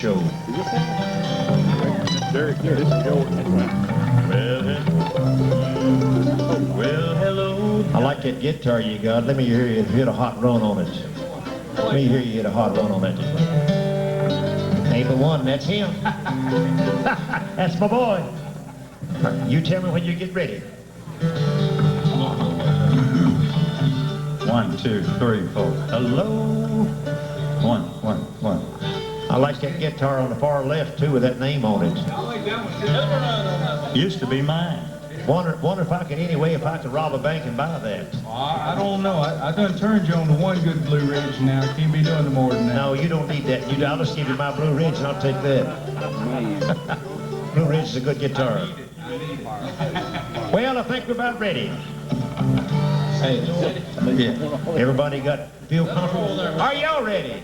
show. Derek, here, this is George. Well, hello. I like that guitar you got. Let me hear you hit a hot run on it. Let me hear you hit a hot run on that. Ain't the one, that's him. That's my boy. You tell me when you get ready. 1, 2, 3, 4. Hello. 1, 1, 1. I like that guitar on the far left, too, with that name on it. Used to be mine. Wonder if I could, anyway, if I could rob a bank and buy that. I don't know. I done turned you on to one good Blue Ridge now. Can't be doing no more than that. No, you don't need that. I'll just give you my Blue Ridge and I'll take that. Blue Ridge is a good guitar. Well, I think we're about ready. Hey, Everybody feel comfortable? Are y'all ready?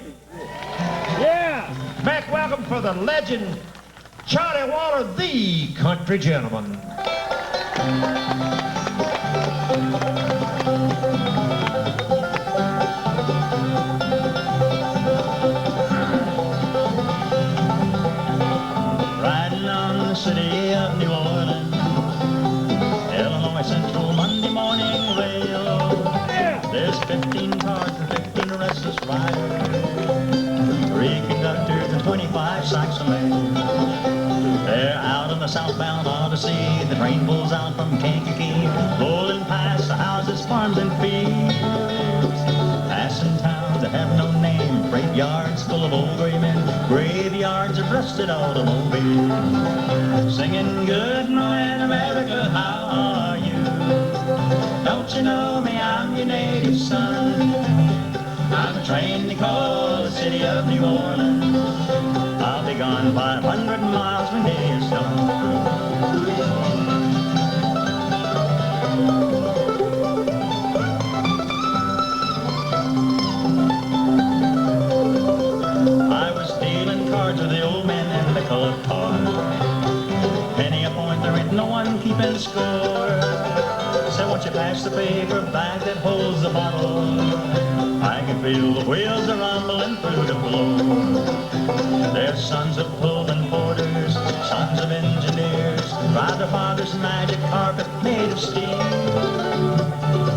Yeah! Back welcome for the legend, Charlie Waller, the country gentleman. Riding on the city of New Orleans, Illinois Central Monday morning rail. There's 15 cars and 15 restless riders, 3 conductors and 25 sacks of mail. They're out on the southbound Odyssey. The train pulls out from Kankakee, rolling past the houses, farms, and fields, passing towns that have no name, freight yards full of old gray men, graveyards of rusted automobiles, singing good morning America, how are you? Don't you know me, I'm your native son. I'm a train they call the city of New Orleans. I'll be gone 500 miles when day is done. I was dealing cards with the old man in the colored car. Penny a point, there ain't no one keeping score. Said, won't you pass the paper bag that holds the bottle? I can feel the wheels are rumbling through the floor. They're sons of pullman porters, sons of engineers, drive their father's magic carpet made of steel.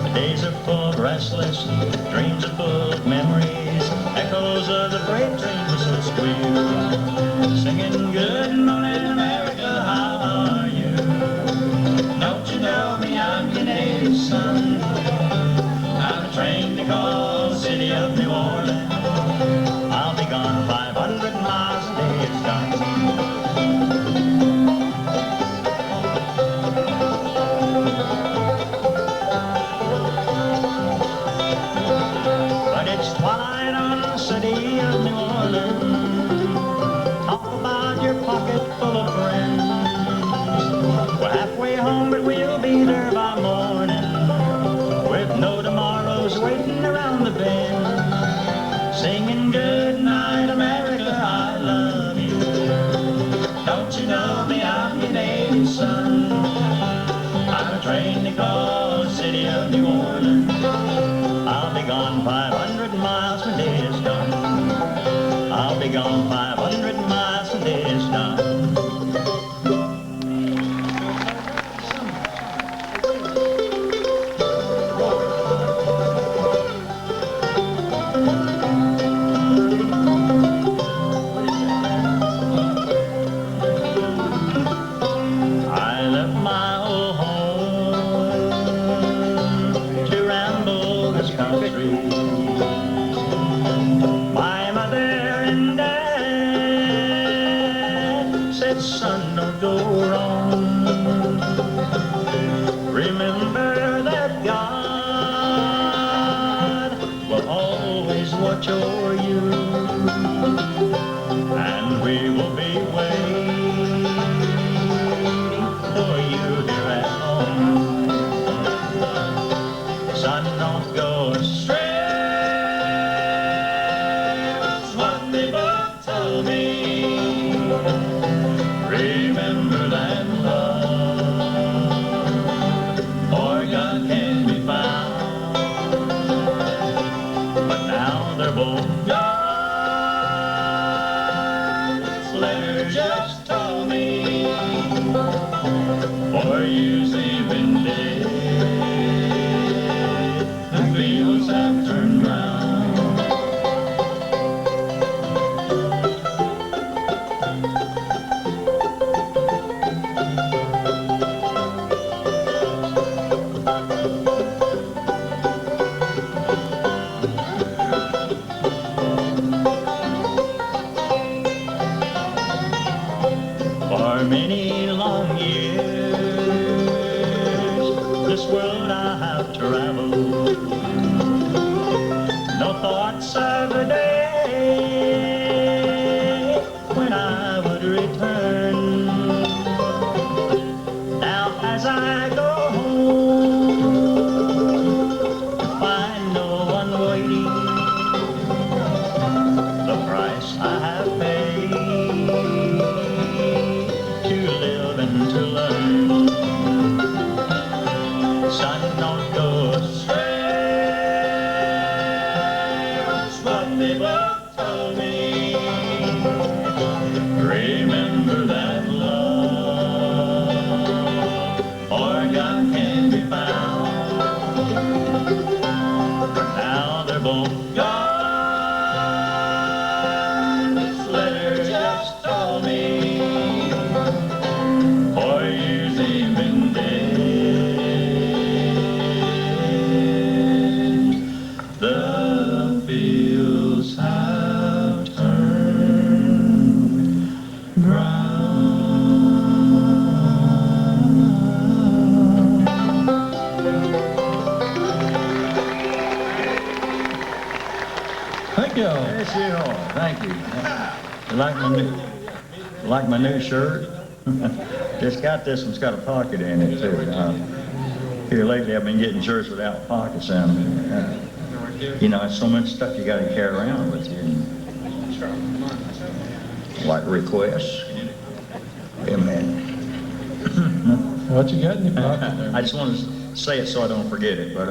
The days are full of restless, dreams are full of memories, echoes of the freight train whistle squeal, singing good morning America, how are you? Don't you know me, I'm your native son. I'm a train to call the city of New Orleans. I'll be gone 500 miles a day, it's done. But it's twilight on the city of New Orleans. Talk about your pocket full of friends. We're halfway home, but we'll be there by morning, with no tomorrows waiting around the bend, singing good night America, I love you. Don't you know me, I'm your native son. I'm a train they call the city of New Orleans. I'll be gone 500 miles when day is done. I'll be gone 500 miles when day is done. My mother and dad said, son, don't go wrong. Remember that God will always watch over you, and we will be waiting for you here at home. Son, don't go astray. Remember that love, or God can be found. But now they're both gone. letter just told me 4 years they've been dead. The fields have turned brown. For many long years, this world I have traveled. No thoughts of a day when I would return. Now as I go home, to find no one waiting, the price I have paid to live and to learn. Son, don't go astray. That's what they both told me. Remember that love or God can be found. Now they're both gone. This letter just told me 4 years they've been dead. The fields have turned brown. Thank y'all. Yes, you are. Thank you. You like my new shirt? Just got this one's got a pocket in it too. Here lately I've been getting shirts without pockets in them. You know, it's so much stuff you got to carry around with you. Like requests. Amen. What you got in your pocket there? I just want to say it so I don't forget it, but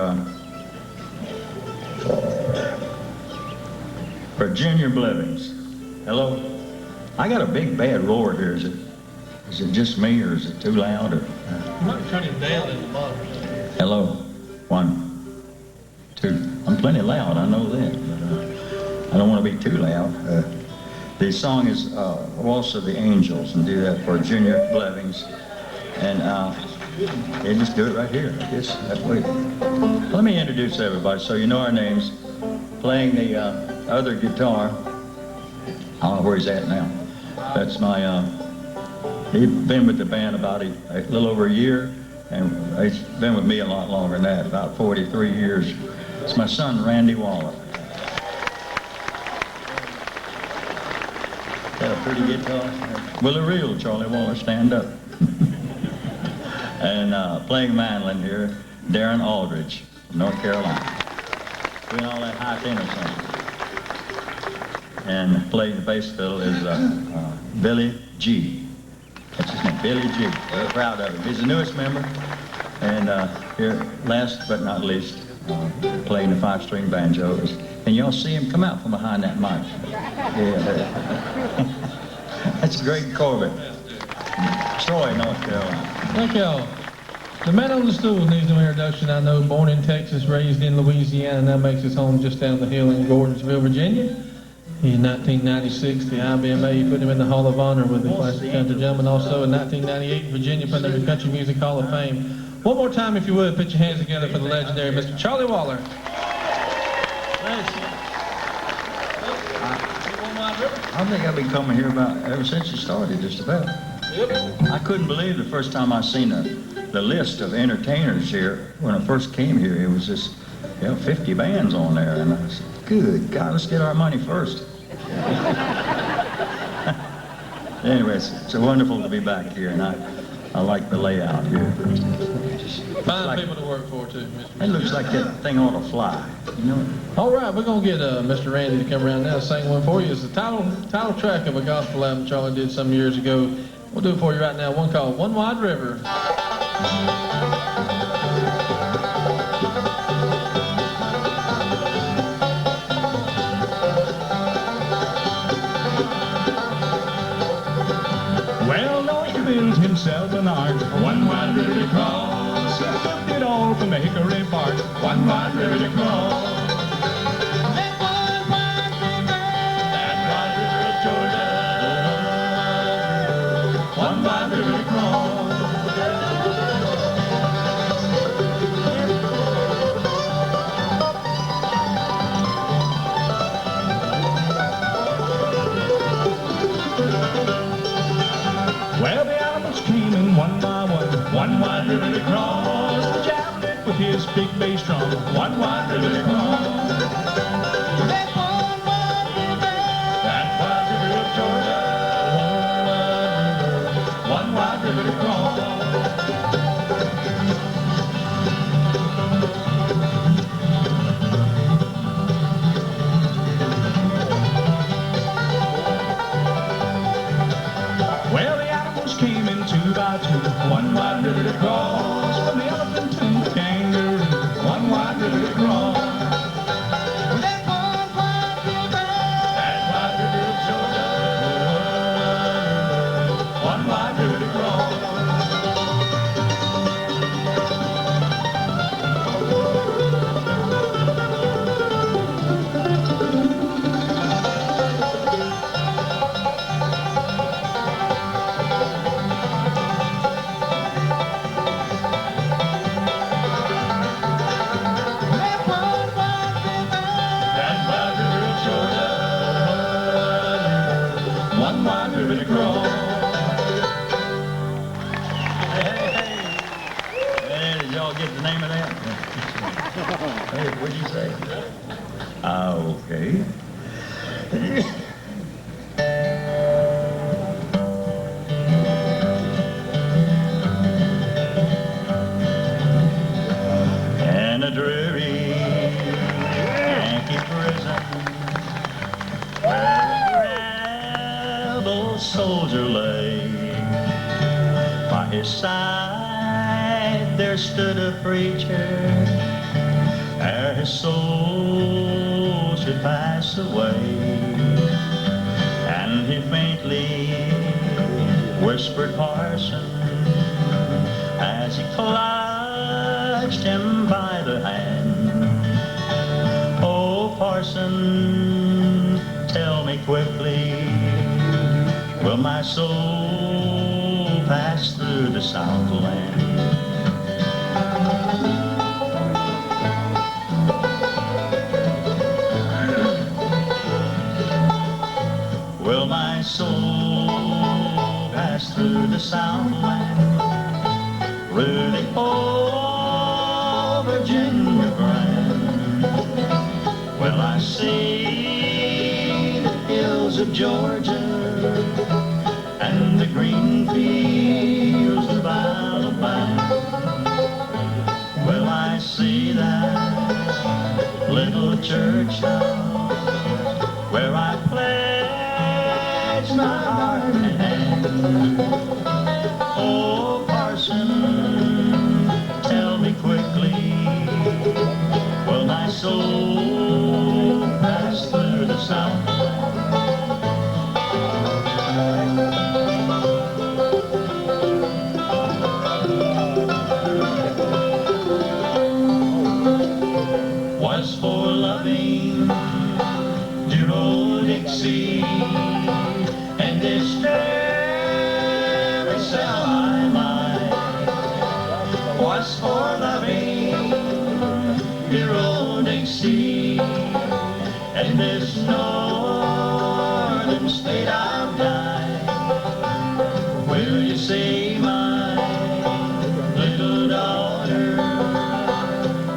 for Junior Blevins, hello. I got a big bad roar here. Is it just me or is it too loud? Or, You might turn it down in the bottom. hello, 1, 2. I'm plenty loud, I know that, but I don't want to be too loud. The song is Waltz of the Angels, and do that for Junior Blevins. And they just do it right here, I guess. That way. Let me introduce everybody so you know our names. Playing the other guitar, I don't know where he's at now. That's my, he's been with the band about a little over a year, and he's been with me a lot longer than that, about 43 years. It's my son, Randy Waller. Got a pretty guitar. Will the real Charlie Waller stand up? And playing mandolin here, Darren Aldridge, from North Carolina. Doing all that high tenor singing. And playing the bass fiddle is Billy G. That's his name, Billy G. Very proud of him. He's the newest member. And here, last but not least, playing the 5-string banjo. And y'all see him come out from behind that mic. Yeah, that's Greg Corbett, Troy, North Carolina. Thank y'all. The man on the stool needs no introduction. I know, born in Texas, raised in Louisiana, now makes his home just down the hill in Gordonsville, Virginia. In 1996, the IBMA put him in the Hall of Honor with the Classic Country Gentleman. Also in 1998, Virginia put him in the Country Music Hall of Fame. One more time, if you would, put your hands together for the legendary Mr. Charlie Waller. I think I've been coming here about ever since you started, just about. I couldn't believe the first time I seen the list of entertainers here. When I first came here, it was just, 50 bands on there, and I said, good God, let's get our money first. Anyways, it's wonderful to be back here, and I like the layout here. Fine people to work for, too, Mr. It looks like that thing ought to fly, you know? All right, we're going to get Mr. Randy to come around now and sing one for you. It's the title track of a gospel album Charlie did some years ago. We'll do it for you right now, one called One Wide River. built himself an ark, one wide river to cross. He built it all from the hickory bark, one wide river to cross. That one wide river, that wide river of Georgia, one wide river to cross. Well, the animals came in one by one wide river to cross. The Javlit with his big bass drum, one wide river to cross. That one wide river, that wide river of Georgia, one wide river to cross. Well, the animals came in two by two, one wide river to cross. From the elephant to the kangaroo, one wide river to cross. That one wide river, that wide river of Georgia, one wide river to cross. Get the name of that? Hey, what'd you say? Okay. In a dreary Yankee prison, where a rebel soldier lay, by his side there stood a preacher, ere his soul should pass away. And he faintly whispered, "Parson," as he clutched him by the hand. "Oh, Parson, tell me quickly, will my soul pass through the Southland?" Will my soul pass through the Southland, through the old Virginia grand? Will I see the hills of Georgia and the green fields of Alabama? Will I see that little church house where I pledge my heart and hand? Oh, Parson, tell me quickly, will my soul pass through the Southland? Was for loving dear old Dixie, and this very cell I might. Was for loving dear old Dixie, and this northern state I've died. Will you say, my little daughter,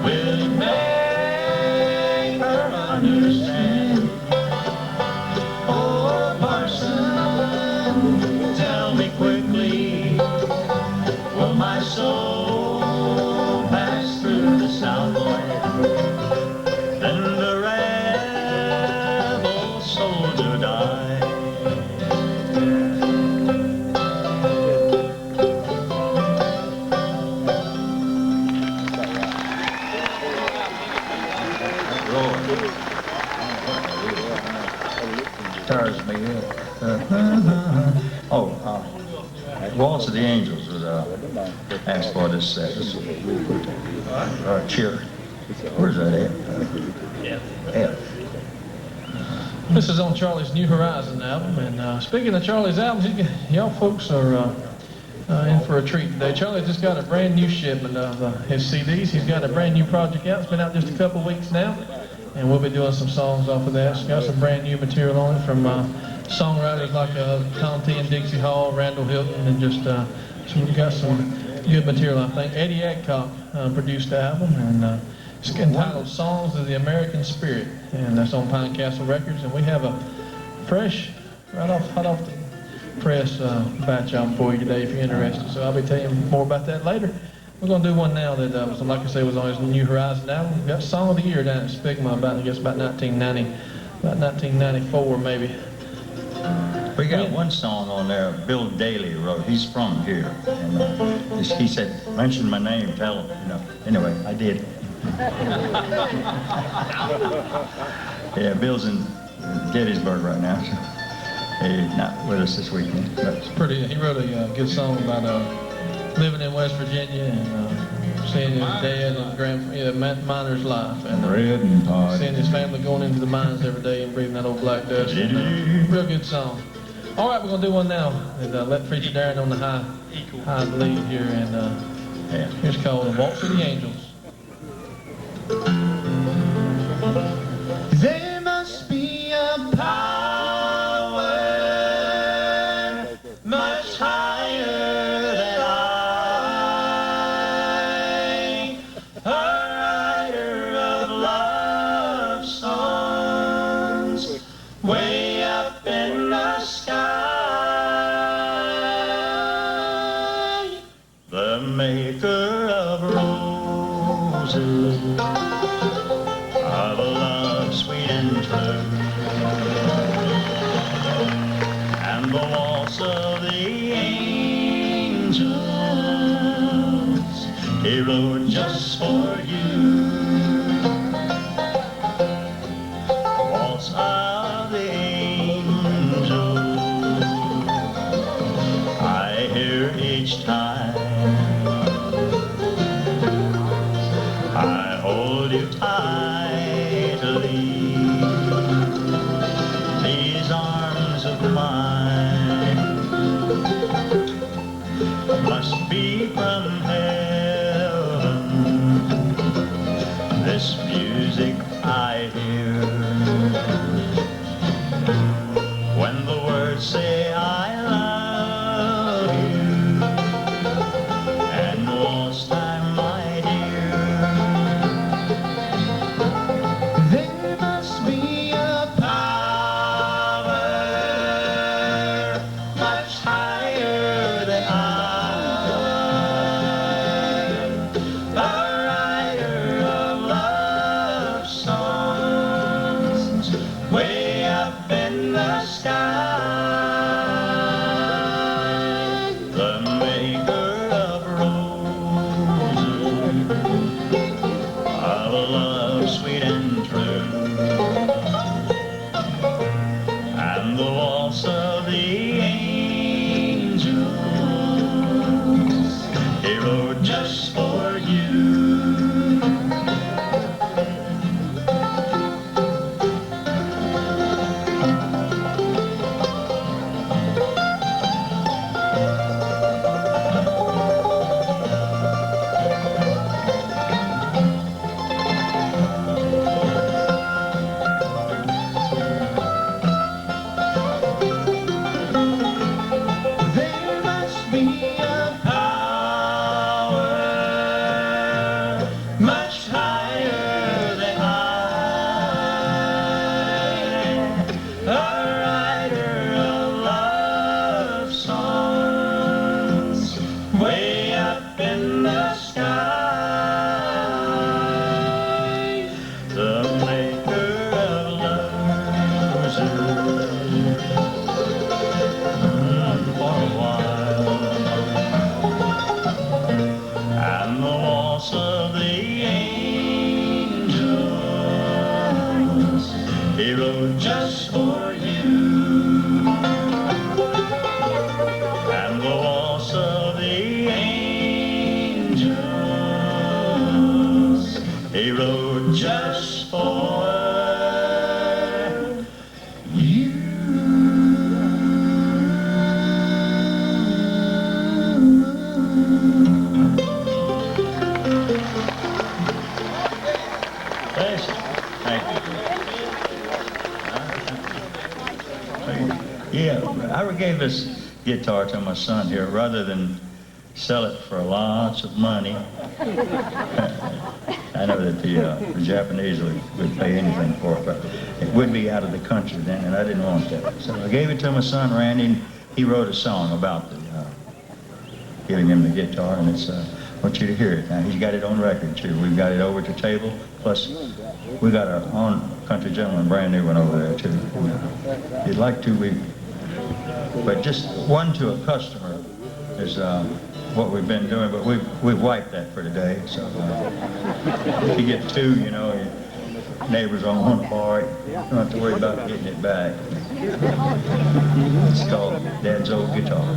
will you make her understand? Oh, Parson, tell me quickly, will my soul pass through the Southland? And the rebel soldier died. Tires me up. Waltz of the Angels would ask for this set. Cheer. Where's that at? F. This is on Charlie's New Horizon album, and speaking of Charlie's albums, y'all folks are in for a treat today. Charlie just got a brand new shipment of his CDs. He's got a brand new project out. It's been out just a couple weeks now, and we'll be doing some songs off of that. It's got some brand new material on it from songwriters like Tom T and Dixie Hall, Randall Hilton, and just we've got some good material, I think. Eddie Adcock produced the album, and it's entitled Songs of the American Spirit, and that's on Pine Castle Records. And we have a fresh, hot off the press batch album for you today if you're interested. So I'll be telling you more about that later. We're going to do one now that, like I say, was on his New Horizon album. We got Song of the Year down at Spigma about 1994 maybe. We got one song on there Bill Daly wrote. He's from here. And he said, mention my name, tell him, you know. Anyway, I did. Yeah, Bill's in Gettysburg right now. So he's not with us this weekend. But It's pretty. He wrote a good song about living in West Virginia and seeing his dad and miner's life, and Bread and pie. seeing his family going into the mines every day and breathing that old black dust. Real good song. All right, we're gonna do one now, and let Preacher Darren on the high lead here, and yeah. here's called "Waltz of the Angels." There must be a power much higher than I, a writer of love songs, way up in the sky, the maker of roses, of a love sweet and true, and the waltz of the angels he wrote just for you. Waltz of the angels I hear each time I hold you tightly. These arms of mine must be from heaven. he wrote just for you. Thanks. Thank you. Yeah, I gave this guitar to my son here rather than sell it for lots of money. I know that the Japanese would pay anything for it, but it would be out of the country then, and I didn't want that. So I gave it to my son, Randy, and he wrote a song about giving him the guitar, and it's, I want you to hear it. Now, he's got it on record, too. We've got it over at the table, plus we got our own country gentleman, brand new one over there, too. If you'd like to, but just one to a customer is what we've been doing, but we've wiped that for today. So if you get two, you know, your neighbors on one part, you don't have to worry about getting it back. It's called Dad's Old Guitar.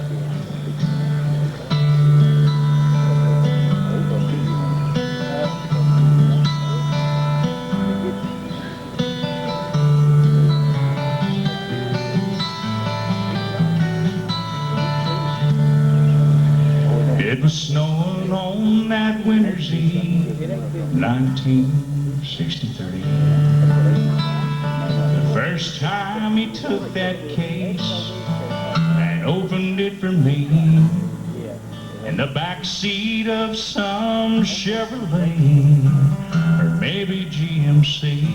It was snowing on that winter's eve, 1963. The first time he took that case and opened it for me in the back seat of some Chevrolet or maybe GMC.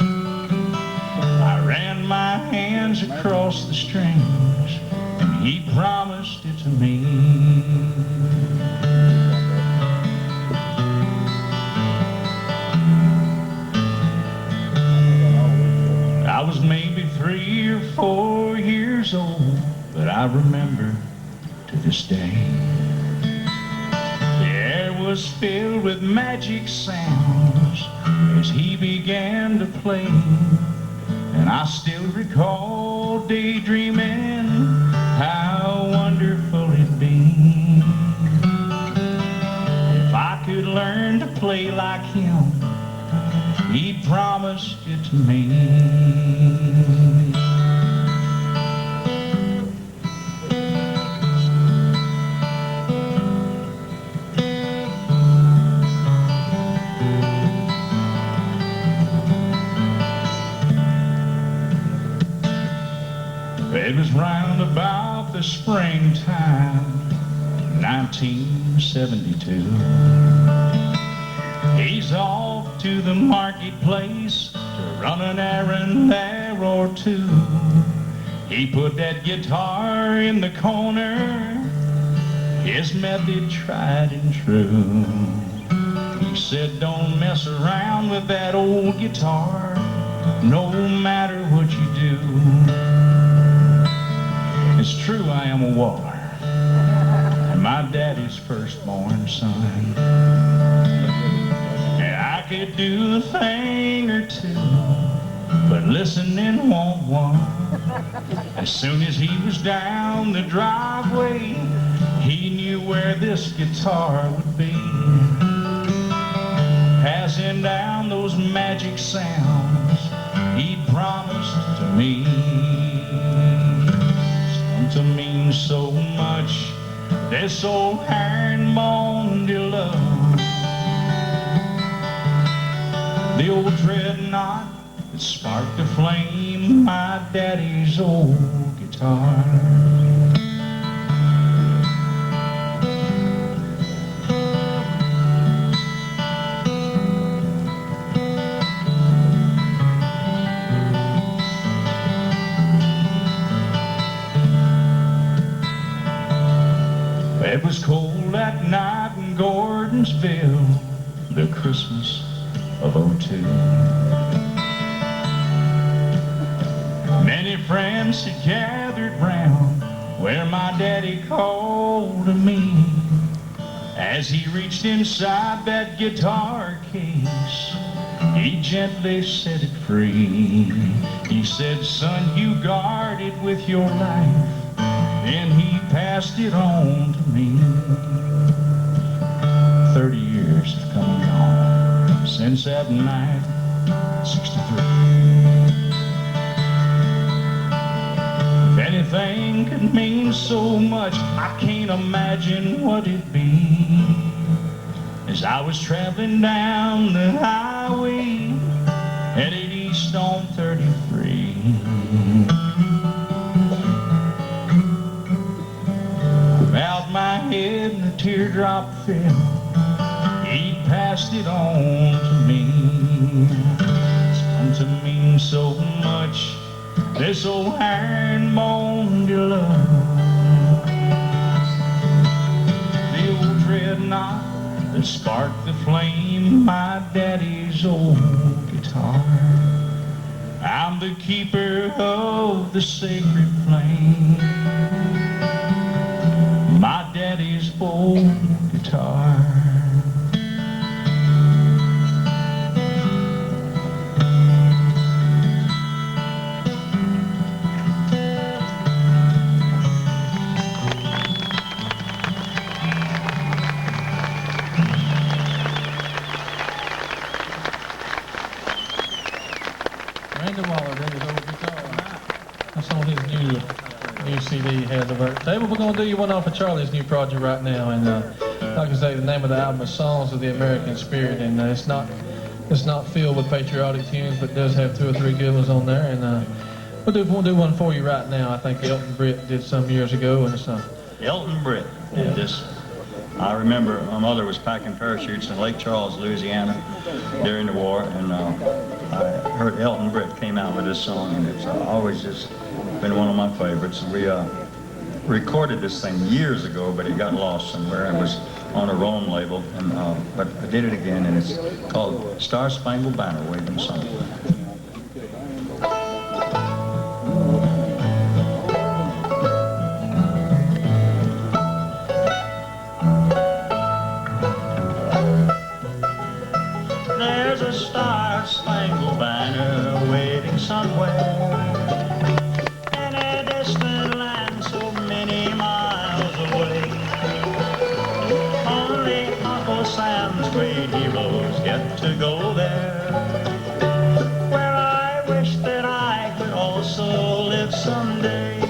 I ran my hands across the strings and he promised it to me. I was maybe 3 or 4 years old, but I remember to this day. The air was filled with magic sounds as he began to play, and I still recall daydreaming how wonderful it'd be if I could learn to play like him. He promised it to me. It was round about the springtime, 1972. He's off to the marketplace to run an errand there or two. He put that guitar in the corner, his method tried and true. He said, don't mess around with that old guitar, no matter what you do. It's true I am a war, and my daddy's firstborn son. I could do a thing or two, but listening won't one. As soon as he was down the driveway, he knew where this guitar would be, passing down those magic sounds he'd promised to me. To mean so much, this old herringbone to love, the old dreadnought that sparked a flame, my daddy's old guitar. It was cold that night in Gordonsville, the Christmas of '02. Many friends had gathered round where my daddy called to me. As he reached inside that guitar case, he gently set it free. He said, son, you guard it with your life. And he passed it on to me. 30 years have come and gone since since that night, 63. If anything could mean so much, I can't imagine what it'd be. As I was traveling down the highway, headed east on 33. Bowed my head and a teardrop fell. He passed it on to me. It's come to mean so much, this old herringbone love. The old dreadnought that sparked the flame, my daddy's old guitar. I'm the keeper of the sacred flame, my daddy's old guitar. Randy Waller did his old guitar. That's on his new CD he has over at the table. We're going to do you one off of Charlie's new project right now. And like I say, the name of the album is Songs of the American Spirit. And it's not filled with patriotic tunes, but does have 2 or 3 good ones on there. And we'll do one for you right now. I think Elton Britt did some years ago. And it's Elton Britt did this. I remember my mother was packing parachutes in Lake Charles, Louisiana during the war, and I heard Elton Britt came out with this song, and it's always just been one of my favorites. We recorded this thing years ago, but it got lost somewhere. It was on a Rome label, and but I did it again, and it's called Star Spangled Banner Waving Somewhere. There's a star-spangled banner waving somewhere in a distant land so many miles away. Only Uncle Sam's great heroes get to go there, where I wish that I could also live someday.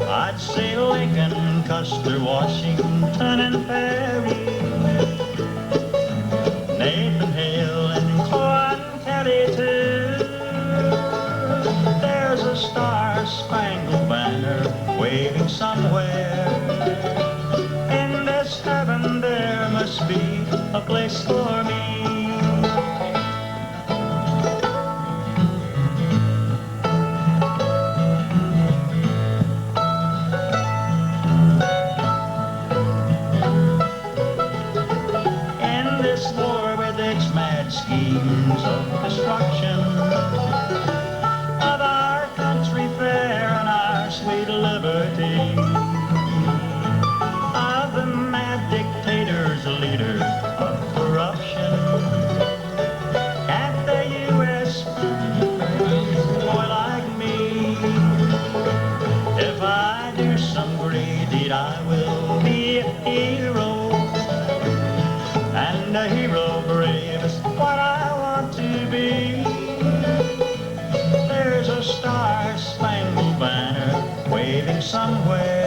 I'd say Lincoln, Custer, Washington, and Perry, Nathan Hale and Corn Kelly too. There's a star-spangled banner waving somewhere. In this heaven there must be a place for me. In this war with its mad schemes of destruction of our country fair and our sweet liberty, of the mad dictators, leaders of corruption, can't the U.S. boy like me? If I do some great deed, I will be a hero, and a hero brave is what I want to be. There's a star-spangled banner waving somewhere.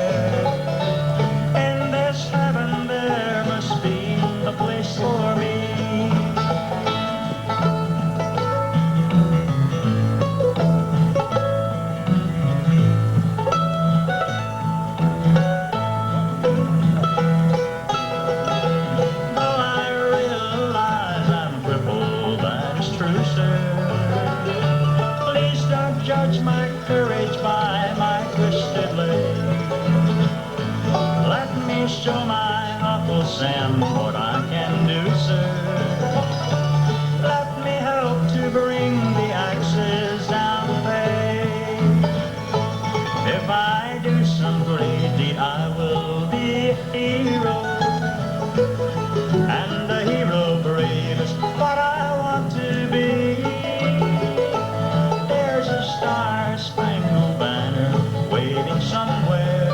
In this heaven there must be a place for me. Though I realize I'm crippled, that is true, sir. Please don't judge my courage by my twisted leg. Let me show my Uncle Sam what I can do, sir. Let me help to bring the axes down the pay. If I do some great deed, I will be a hero, and a hero brave is what I want to be. There's a star-spangled banner waving somewhere.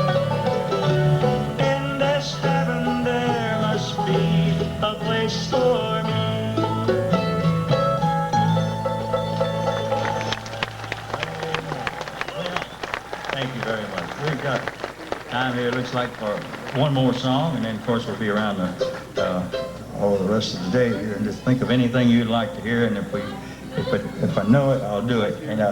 In this heaven there must be a place for me. we've got time here, looks like, for one more song, and then, of course, we'll be around all the rest of the day here, and just think of anything you'd like to hear, and if I know it, I'll do it. And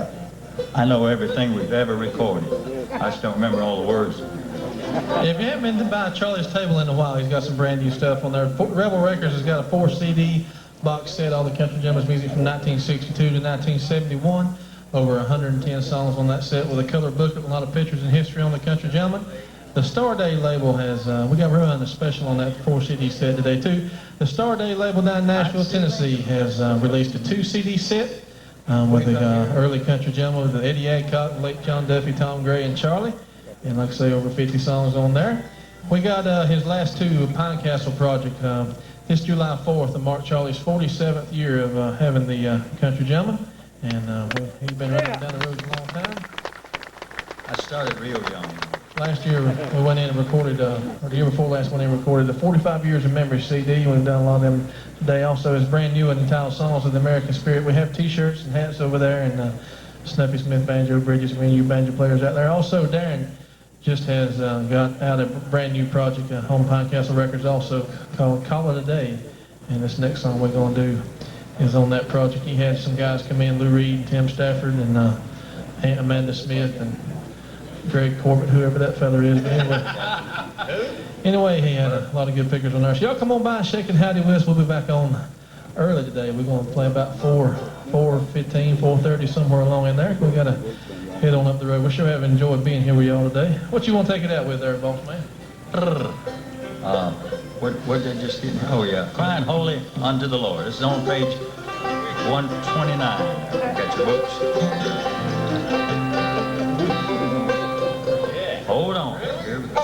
I know everything we've ever recorded. I just don't remember all the words. If you haven't been to buy Charlie's Table in a while, he's got some brand new stuff on there. Rebel Records has got a 4 CD box set, all the Country Jumpers music from 1962 to 1971. Over 110 songs on that set with a color booklet, a lot of pictures and history on the Country Gentleman. The Star Day label has, we got running a special on that 4 CD set today too. The Star Day label down in Nashville, Tennessee has released a 2 CD set with the early Country Gentleman with Eddie Adcock, late John Duffy, Tom Gray, and Charlie. And like I say, over 50 songs on there. We got his last 2 Pine Castle project. This July 4th will mark Charlie's 47th year of having the Country Gentleman. And he's been running down the road a long time. I started real young. Last year we went in and recorded, or the year before last, went in and recorded the 45 Years of Memory CD. We've done a lot of them today. Also, his brand new and entitled Songs of the American Spirit. We have T-shirts and hats over there, and Snuffy Smith Banjo Bridges, and you banjo players out there. Also, Darren just has got out a brand new project on Pine Castle Records also called Call It a Day. And this next song we're going to do is on that project. He had some guys come in, Lou Reed and Tim Stafford and Aunt Amanda Smith and Greg Corbett, whoever that fella is. But anyway, he had a lot of good pictures on there. So y'all come on by and shake and howdy with us. We'll be back on early today. We're going to play about 4:15, 4:30, somewhere along in there. We got to head on up the road. We sure have enjoyed being here with y'all today. What you want to take it out with there, boss man? What did I just get? Oh, yeah. Crying Holy unto the Lord. This is on page 129. Got your books? Hold on. Here we go.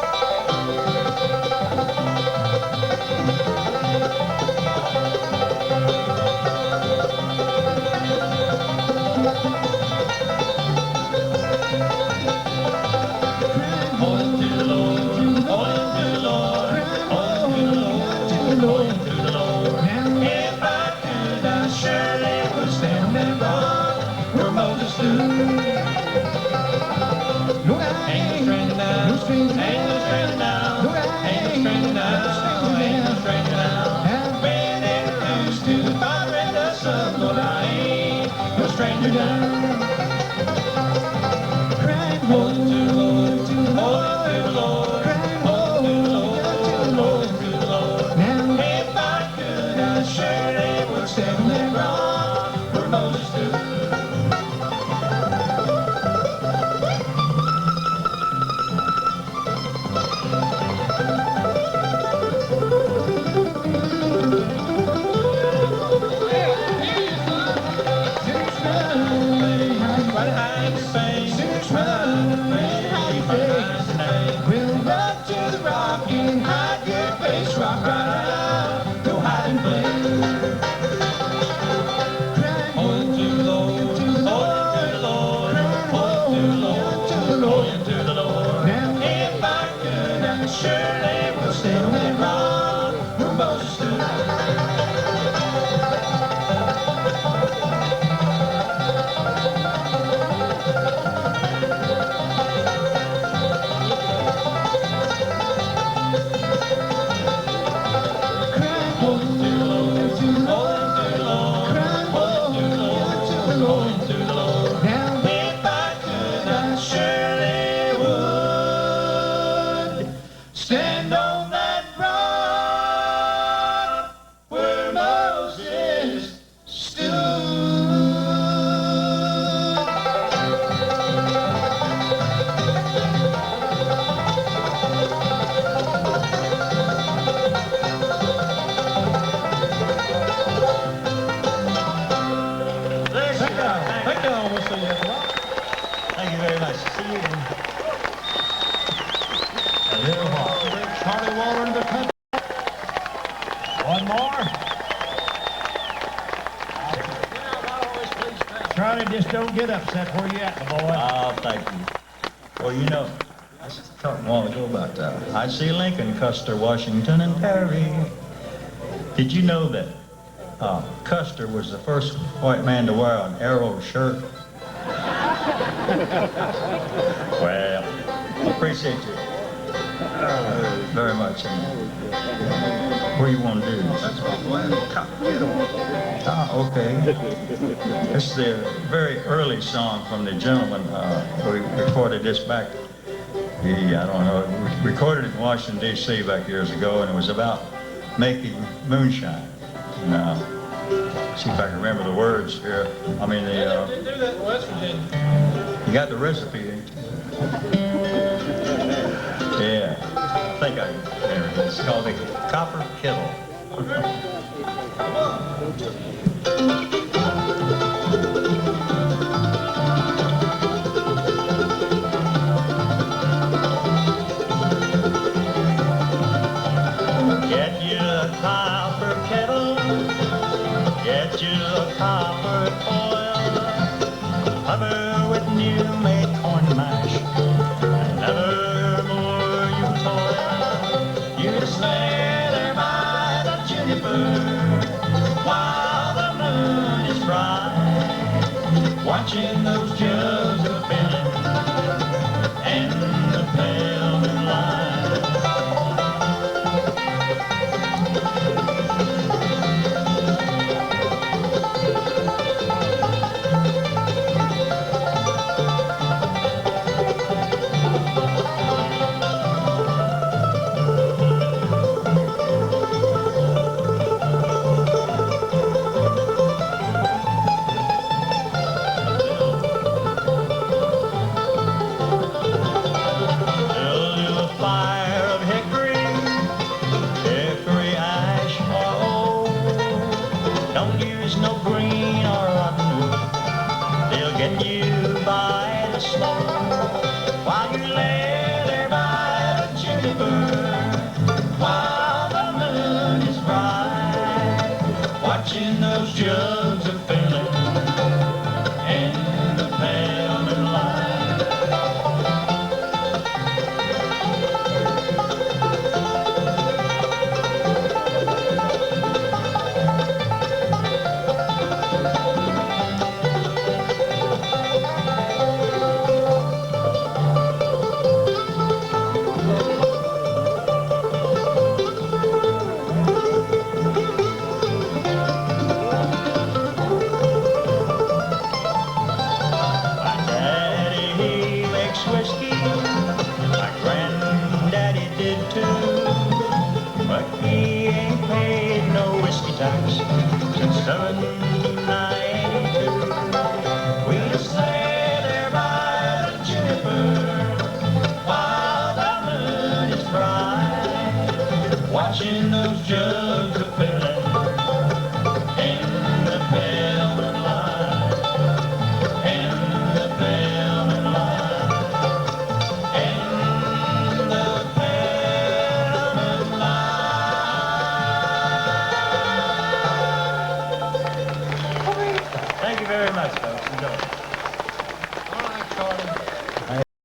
Don't get upset where you at, my boy. Oh, thank you. Well, you know, I was talking a while ago about I.C. Lincoln, Custer, Washington, and Perry. Did you know that Custer was the first white man to wear an arrow shirt? Well, Appreciate you very much. And what do you want to do? Ah, okay. This is a very early song from the gentleman. We recorded this back, I don't know, we recorded it in Washington, D.C. back years ago, and it was about making moonshine. Now, see if I can remember the words here. I mean, They do that in West Virginia. you got the recipe, eh? Yeah, I think there it is. It's called the Copper Kettle. Get you a copper kettle, get you a copper oil, cover with new made corn mash, and nevermore you toil. You just lay there by the juniper while the moon is bright, watching those judges